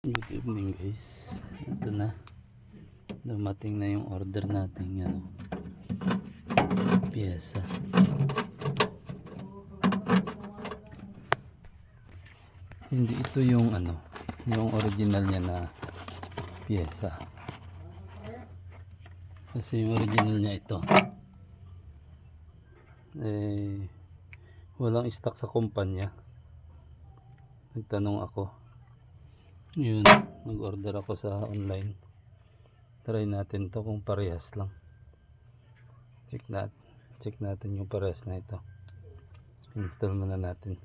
Good evening guys. Ito na. Dumating na yung order natin piyesa. Hindi ito yung yung original niya na piyesa. Kasi yung original niya ito. Walang stock sa kumpanya. Nagtanong ako. Yun, nag-order ako sa online. Try natin to kung parehas lang. Check natin yung parehas na ito. Install muna natin.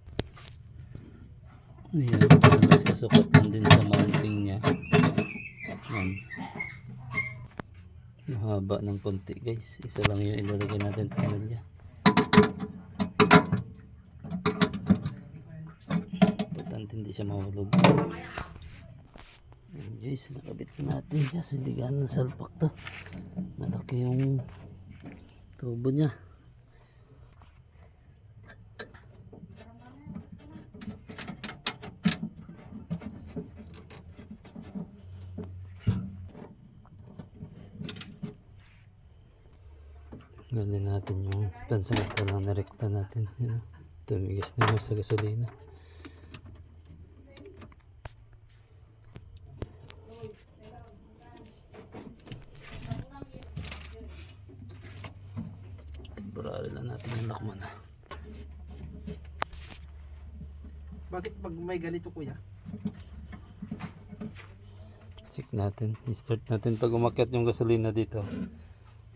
Ayan, mas kasukat lang din sa mounting nya. Ayan. Mahaba ng konti guys. Isa lang yung ilalagay natin pangalya. Importante hindi siya mahulog. Ayan guys, nakabit natin siya. Hindi ganun salpak to. Malaki yung tubo nya. Ganyan natin yung pansamantalang narekta natin. Tumigas na yung sa gasolina. Temporary lang natin yung lakman. Bakit pag may ganito kuya? Check natin. I-start natin pag umakyat yung gasolina dito.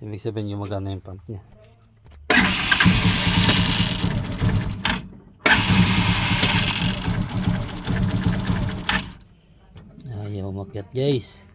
Ibig sabihin yung magana yung pump niya. Ayaw umakyat guys.